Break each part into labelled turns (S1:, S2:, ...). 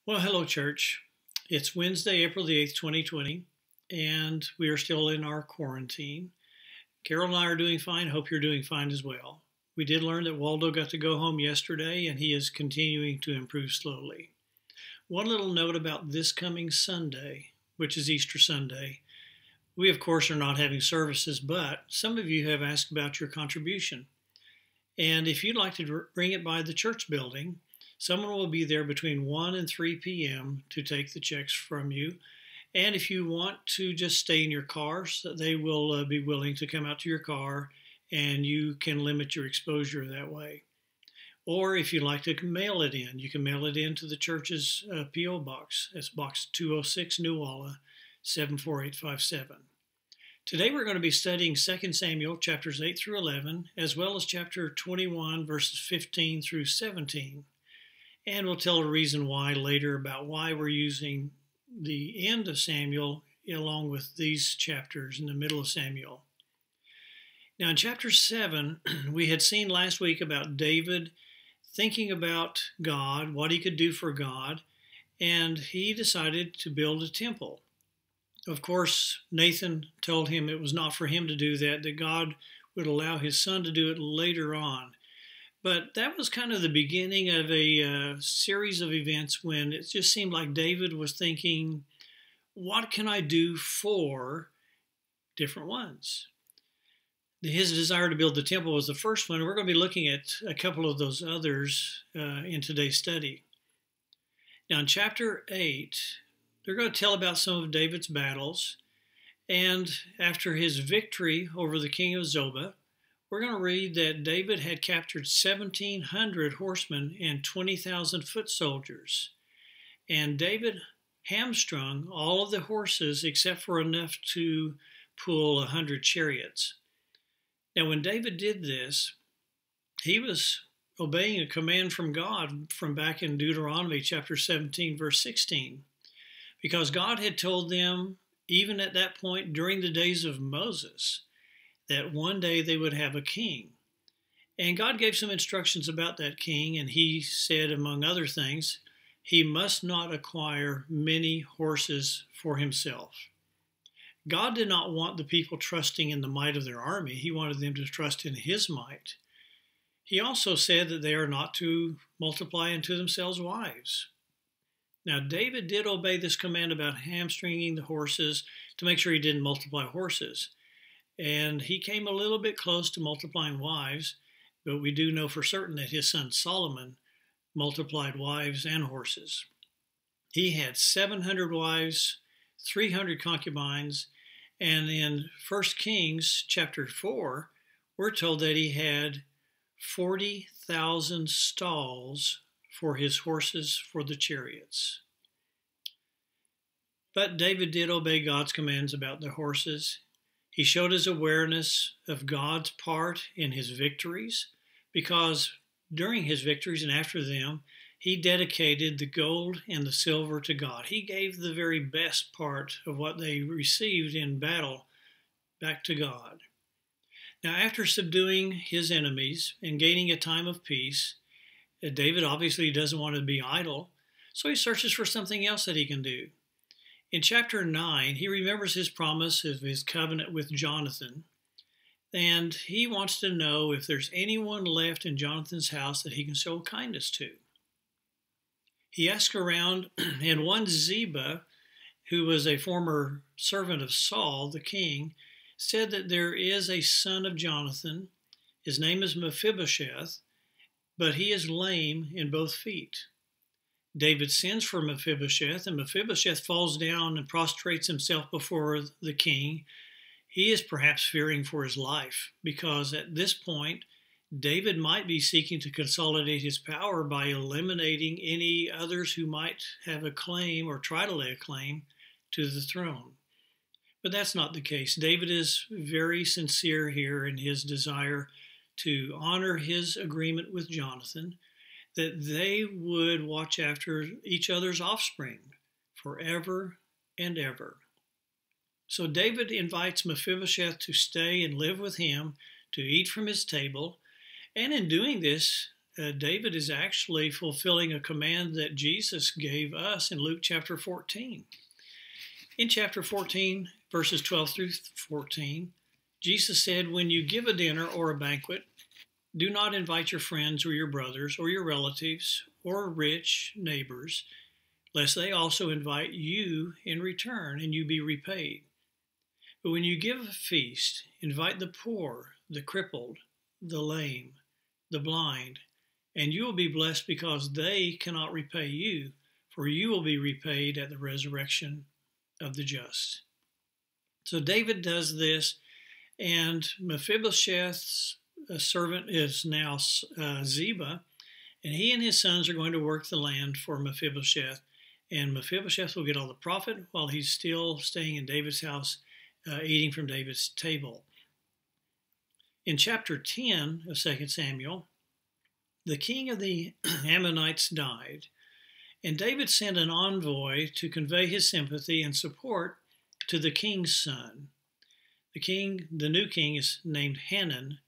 S1: Well, hello, church. It's Wednesday, April the 8th, 2020, and we are still in our quarantine. Carol and I are doing fine. Hope you're doing fine as well. We did learn that Waldo got to go home yesterday, and he is continuing to improve slowly. One little note about this coming Sunday, which is Easter Sunday. We, of course, are not having services, but some of you have asked about your contribution. And if you'd like to bring it by the church building, someone will be there between 1 and 3 p.m. to take the checks from you. And if you want to just stay in your car, so they will be willing to come out to your car and you can limit your exposure that way. Or if you'd like to mail it in, you can mail it in to the church's P.O. Box. That's Box 206, Newalla, 74857. Today we're going to be studying 2 Samuel chapters 8 through 11, as well as chapter 21, verses 15 through 17. And we'll tell a reason why later about why we're using the end of Samuel along with these chapters in the middle of Samuel. Now in chapter 7, we had seen last week about David thinking about God, what he could do for God, and he decided to build a temple. Of course, Nathan told him it was not for him to do that God would allow his son to do it later on. But that was kind of the beginning of a series of events when it just seemed like David was thinking, what can I do for different ones? His desire to build the temple was the first one. We're going to be looking at a couple of those others in today's study. Now in chapter 8, they're going to tell about some of David's battles. And after his victory over the king of Zobah, we're going to read that David had captured 1,700 horsemen and 20,000 foot soldiers. And David hamstrung all of the horses except for enough to pull 100 chariots. Now, when David did this, he was obeying a command from God from back in Deuteronomy chapter 17, verse 16. Because God had told them, even at that point during the days of Moses, that one day they would have a king. And God gave some instructions about that king, and he said, among other things, he must not acquire many horses for himself. God did not want the people trusting in the might of their army. He wanted them to trust in his might. He also said that they are not to multiply unto themselves wives. Now, David did obey this command about hamstringing the horses to make sure he didn't multiply horses. And he came a little bit close to multiplying wives, but we do know for certain that his son Solomon multiplied wives and horses. He had 700 wives, 300 concubines, and in 1 Kings chapter 4, we're told that he had 40,000 stalls for his horses for the chariots. But David did obey God's commands about the horses. He showed his awareness of God's part in his victories, because during his victories and after them, he dedicated the gold and the silver to God. He gave the very best part of what they received in battle back to God. Now, after subduing his enemies and gaining a time of peace, David obviously doesn't want to be idle, so he searches for something else that he can do. In chapter 9, he remembers his promise of his covenant with Jonathan, and he wants to know if there's anyone left in Jonathan's house that he can show kindness to. He asked around, and one Ziba, who was a former servant of Saul, the king, said that there is a son of Jonathan. His name is Mephibosheth, but he is lame in both feet. David sends for Mephibosheth, and Mephibosheth falls down and prostrates himself before the king. He is perhaps fearing for his life, because at this point, David might be seeking to consolidate his power by eliminating any others who might have a claim or try to lay a claim to the throne. But that's not the case. David is very sincere here in his desire to honor his agreement with Jonathan, that they would watch after each other's offspring forever and ever. So David invites Mephibosheth to stay and live with him, to eat from his table, and in doing this, David is actually fulfilling a command that Jesus gave us in Luke chapter 14. In chapter 14, verses 12 through 14, Jesus said, "When you give a dinner or a banquet, do not invite your friends or your brothers or your relatives or rich neighbors, lest they also invite you in return and you be repaid. But when you give a feast, invite the poor, the crippled, the lame, the blind, and you will be blessed because they cannot repay you, for you will be repaid at the resurrection of the just." So David does this, and Mephibosheth's servant is now Ziba, and he and his sons are going to work the land for Mephibosheth, and Mephibosheth will get all the profit while he's still staying in David's house, eating from David's table. In chapter 10 of 2 Samuel, the king of the Ammonites died, and David sent an envoy to convey his sympathy and support to the king's son. The new king is named Hanun,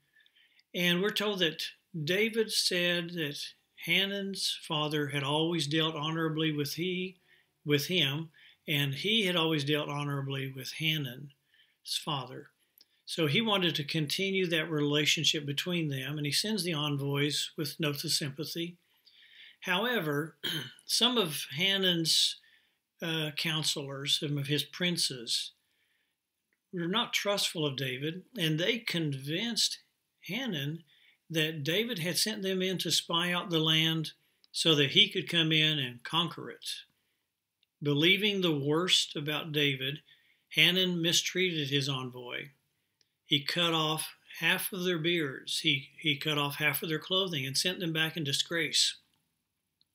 S1: and we're told that David said that Hanun's father had always dealt honorably with him, and he had always dealt honorably with Hanun's father. So he wanted to continue that relationship between them, and he sends the envoys with notes of sympathy. However, some of Hanun's counselors, some of his princes, were not trustful of David, and they convinced Hanun that David had sent them in to spy out the land so that he could come in and conquer it. Believing the worst about David, Hanun mistreated his envoy. He cut off half of their beards. He cut off half of their clothing and sent them back in disgrace.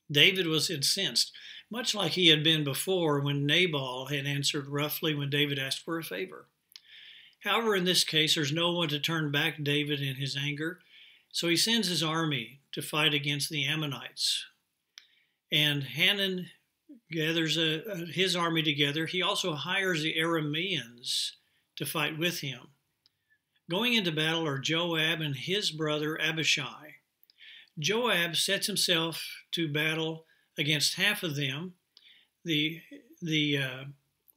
S1: David was incensed, much like he had been before when Nabal had answered roughly when David asked for a favor. However, in this case, there's no one to turn back David in his anger, so he sends his army to fight against the Ammonites. And Hanun gathers his army together. He also hires the Arameans to fight with him. Going into battle are Joab and his brother Abishai. Joab sets himself to battle against half of them. The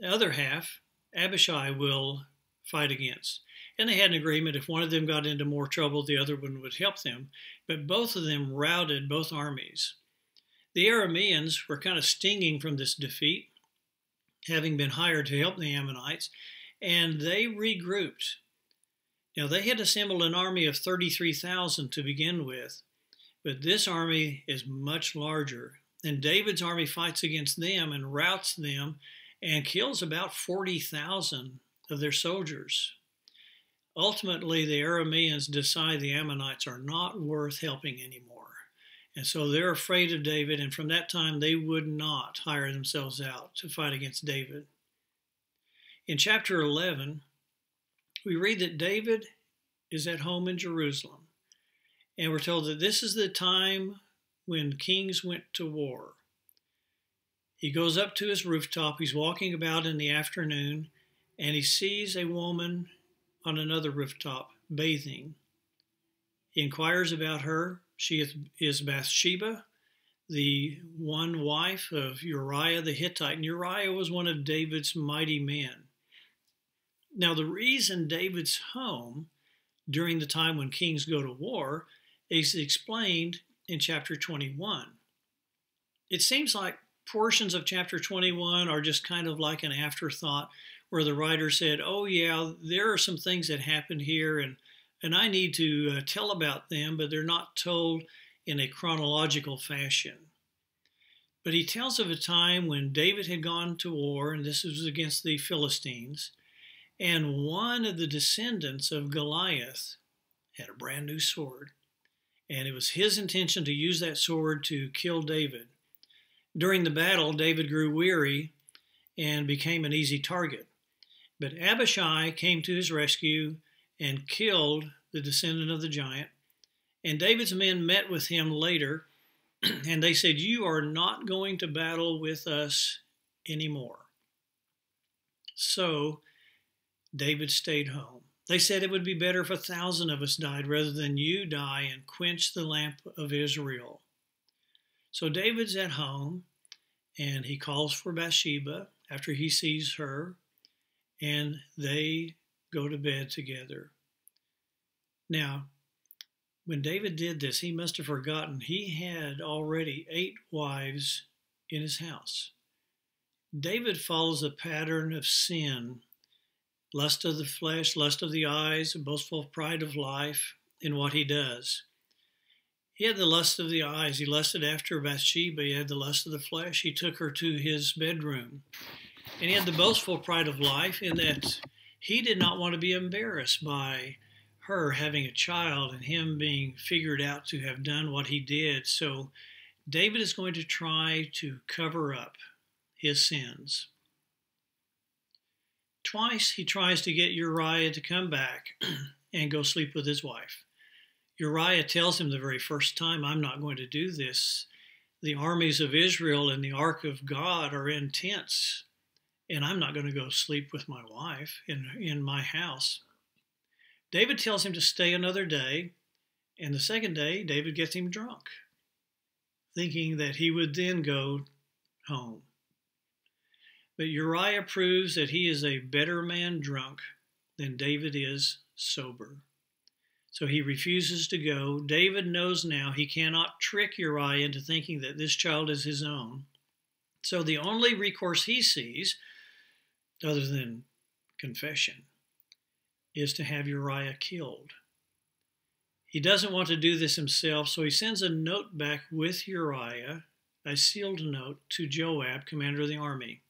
S1: other half, Abishai will fight against. And they had an agreement if one of them got into more trouble, the other one would help them. But both of them routed both armies. The Arameans were kind of stinging from this defeat, having been hired to help the Ammonites, and they regrouped. Now, they had assembled an army of 33,000 to begin with, but this army is much larger. And David's army fights against them and routs them and kills about 40,000 of their soldiers. Ultimately, the Arameans decide the Ammonites are not worth helping anymore. And so they're afraid of David, and from that time they would not hire themselves out to fight against David. In chapter 11, we read that David is at home in Jerusalem, and we're told that this is the time when kings went to war. He goes up to his rooftop, he's walking about in the afternoon, and he sees a woman on another rooftop bathing. He inquires about her. She is Bathsheba, the one wife of Uriah the Hittite. And Uriah was one of David's mighty men. Now, the reason David's home during the time when kings go to war is explained in chapter 21. It seems like portions of chapter 21 are just kind of like an afterthought where the writer said, oh yeah, there are some things that happened here and I need to tell about them, but they're not told in a chronological fashion. But he tells of a time when David had gone to war, and this was against the Philistines, and one of the descendants of Goliath had a brand new sword. And it was his intention to use that sword to kill David. During the battle, David grew weary and became an easy target. But Abishai came to his rescue and killed the descendant of the giant. And David's men met with him later, and they said, you are not going to battle with us anymore. So David stayed home. They said it would be better if 1,000 of us died rather than you die and quench the lamp of Israel. So David's at home, and he calls for Bathsheba after he sees her, and they go to bed together. Now, when David did this, he must have forgotten he had already 8 wives in his house. David follows a pattern of sin, lust of the flesh, lust of the eyes, boastful pride of life in what he does. He had the lust of the eyes. He lusted after Bathsheba. He had the lust of the flesh. He took her to his bedroom. And he had the boastful pride of life in that he did not want to be embarrassed by her having a child and him being figured out to have done what he did. So David is going to try to cover up his sins. Twice he tries to get Uriah to come back and go sleep with his wife. Uriah tells him the very first time, I'm not going to do this. The armies of Israel and the ark of God are in tents, and I'm not going to go sleep with my wife in my house. David tells him to stay another day, and the second day, David gets him drunk, thinking that he would then go home. But Uriah proves that he is a better man drunk than David is sober. So he refuses to go. David knows now he cannot trick Uriah into thinking that this child is his own. So the only recourse he sees, other than confession, is to have Uriah killed. He doesn't want to do this himself, so he sends a note back with Uriah, a sealed note, to Joab, commander of the army.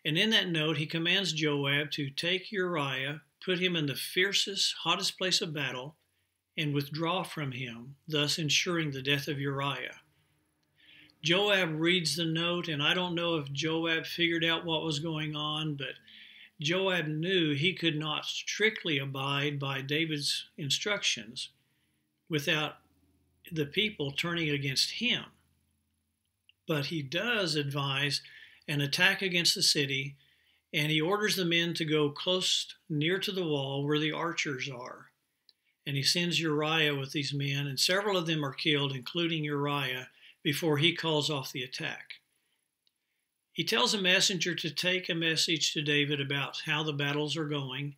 S1: And in that note, he commands Joab to take Uriah, put him in the fiercest, hottest place of battle, and withdraw from him, thus ensuring the death of Uriah. Joab reads the note, and I don't know if Joab figured out what was going on, but Joab knew he could not strictly abide by David's instructions without the people turning against him. But he does advise an attack against the city, and he orders the men to go close near to the wall where the archers are. And he sends Uriah with these men, and several of them are killed, including Uriah, before he calls off the attack. He tells a messenger to take a message to David about how the battles are going,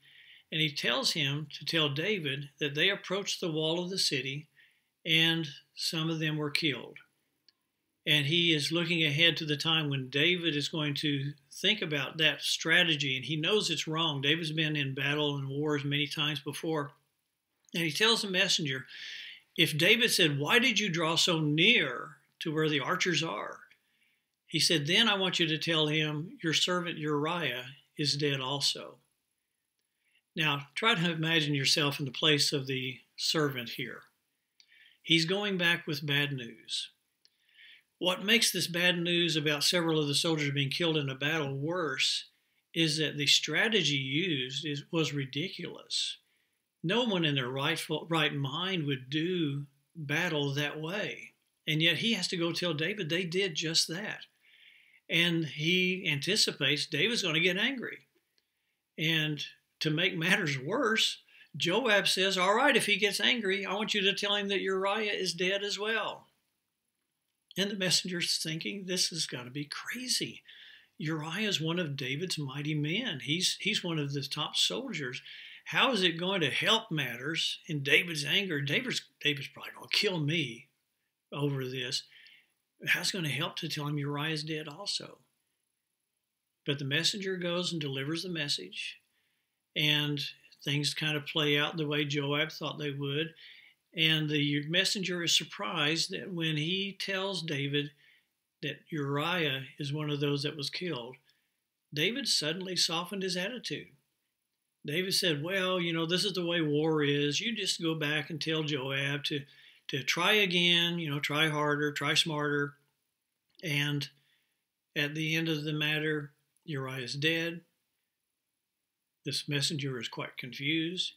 S1: and he tells him to tell David that they approached the wall of the city, and some of them were killed. And he is looking ahead to the time when David is going to think about that strategy, and he knows it's wrong. David's been in battle and wars many times before. And he tells the messenger, if David said, why did you draw so near to where the archers are? He said, then I want you to tell him your servant Uriah is dead also. Now, try to imagine yourself in the place of the servant here. He's going back with bad news. What makes this bad news about several of the soldiers being killed in a battle worse is that the strategy used was ridiculous. No one in their right mind would do battle that way. And yet he has to go tell David they did just that. And he anticipates David's going to get angry. And to make matters worse, Joab says, all right, if he gets angry, I want you to tell him that Uriah is dead as well. And the messenger's thinking, this has got to be crazy. Uriah is one of David's mighty men. He's one of the top soldiers. How is it going to help matters in David's anger? David's probably going to kill me over this. How's it going to help to tell him Uriah is dead also? But the messenger goes and delivers the message, and things kind of play out the way Joab thought they would. And the messenger is surprised that when he tells David that Uriah is one of those that was killed, David suddenly softened his attitude. David said, well, this is the way war is. You just go back and tell Joab to try again, try harder, try smarter. And at the end of the matter, Uriah is dead. This messenger is quite confused.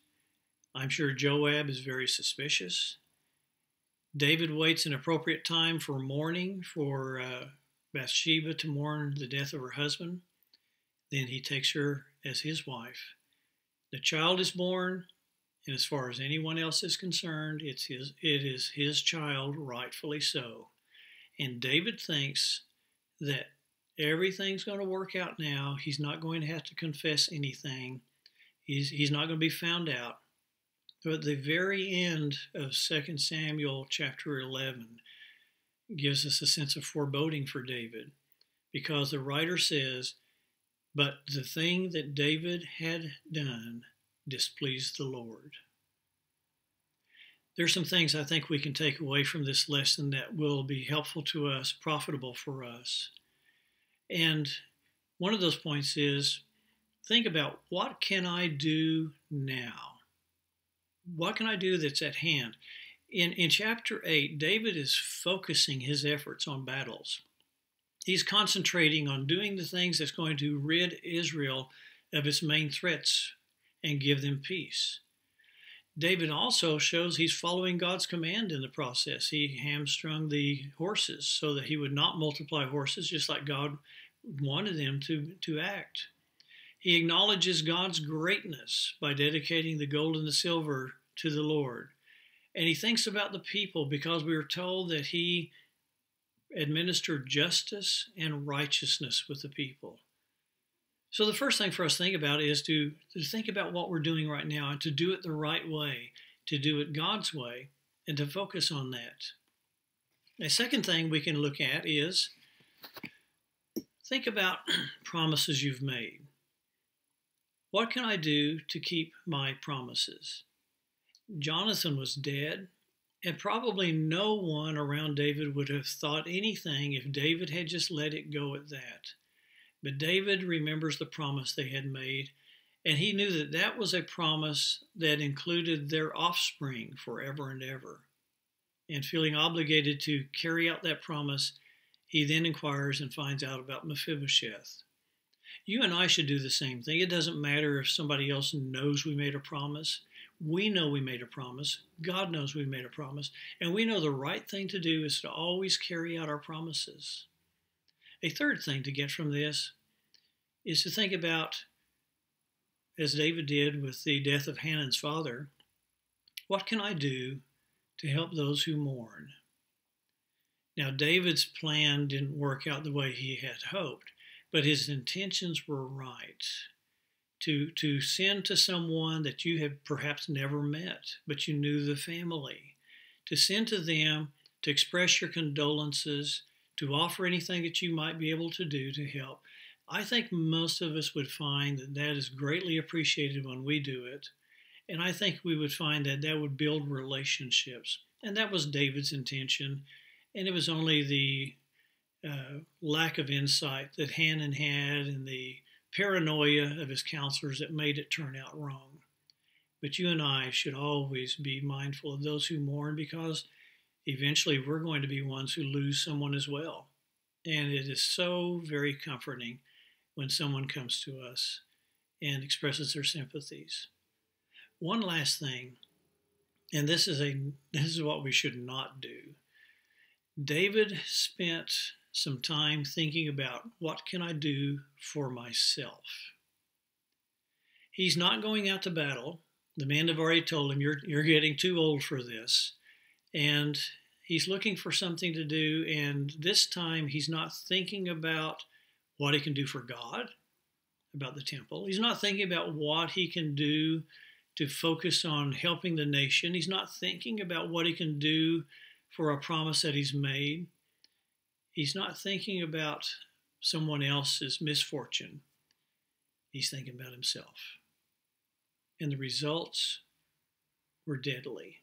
S1: I'm sure Joab is very suspicious. David waits an appropriate time for mourning for Bathsheba to mourn the death of her husband. Then he takes her as his wife. The child is born, and as far as anyone else is concerned, it is his child, rightfully so. And David thinks that everything's going to work out now. He's not going to have to confess anything. He's not going to be found out. But at the very end of 2 Samuel chapter 11 gives us a sense of foreboding for David, because the writer says, "But the thing that David had done displeased the Lord." There's some things I think we can take away from this lesson that will be helpful to us, profitable for us. And one of those points is, think about, what can I do now? What can I do that's at hand? In chapter 8, David is focusing his efforts on battles. He's concentrating on doing the things that's going to rid Israel of its main threats and give them peace. David also shows he's following God's command in the process. He hamstrung the horses so that he would not multiply horses, just like God wanted them to act. He acknowledges God's greatness by dedicating the gold and the silver to the Lord. And he thinks about the people, because we are told that he administered justice and righteousness with the people. So the first thing for us to think about is to think about what we're doing right now, and to do it the right way, to do it God's way, and to focus on that. A second thing we can look at is think about promises you've made. What can I do to keep my promises? Jonathan was dead, and probably no one around David would have thought anything if David had just let it go at that. But David remembers the promise they had made, and he knew that that was a promise that included their offspring forever and ever. And feeling obligated to carry out that promise, he then inquires and finds out about Mephibosheth. You and I should do the same thing. It doesn't matter if somebody else knows we made a promise. We know we made a promise. God knows we made a promise. And we know the right thing to do is to always carry out our promises. A third thing to get from this is to think about, as David did with the death of Hanan's father, what can I do to help those who mourn? Now, David's plan didn't work out the way he had hoped, but his intentions were right. To send to someone that you had perhaps never met, but you knew the family, to send to them, to express your condolences, to offer anything that you might be able to do to help. I think most of us would find that that is greatly appreciated when we do it. And I think we would find that that would build relationships. And that was David's intention. And it was only the lack of insight that Hanan had and the paranoia of his counselors that made it turn out wrong. But you and I should always be mindful of those who mourn, because eventually we're going to be ones who lose someone as well. And it is so very comforting when someone comes to us and expresses their sympathies. One last thing, and this is what we should not do. David spent some time thinking about, what can I do for myself? He's not going out to battle. The men have already told him, you're getting too old for this. And he's looking for something to do, and this time he's not thinking about what he can do for God, about the temple. He's not thinking about what he can do to focus on helping the nation. He's not thinking about what he can do for a promise that he's made. He's not thinking about someone else's misfortune. He's thinking about himself. And the results were deadly.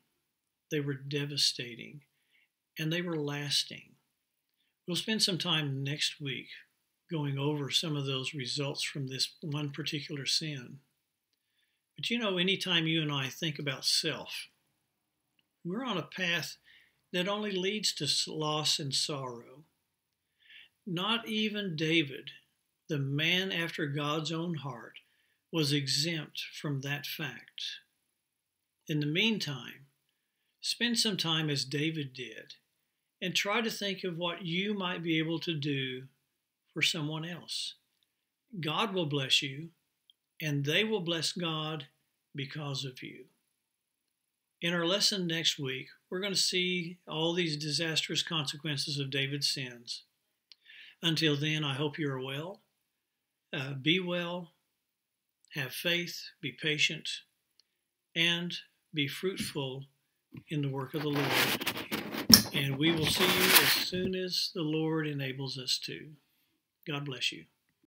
S1: They were devastating, and they were lasting. We'll spend some time next week going over some of those results from this one particular sin. But you know, anytime you and I think about self, we're on a path that only leads to loss and sorrow. Not even David, the man after God's own heart, was exempt from that fact. In the meantime, spend some time as David did, and try to think of what you might be able to do for someone else. God will bless you, and they will bless God, because of you. In our lesson next week, we're going to see all these disastrous consequences of David's sins. Until then, I hope you are well. Be well, have faith, be patient, and be fruitful in the work of the Lord. And we will see you as soon as the Lord enables us to. God bless you.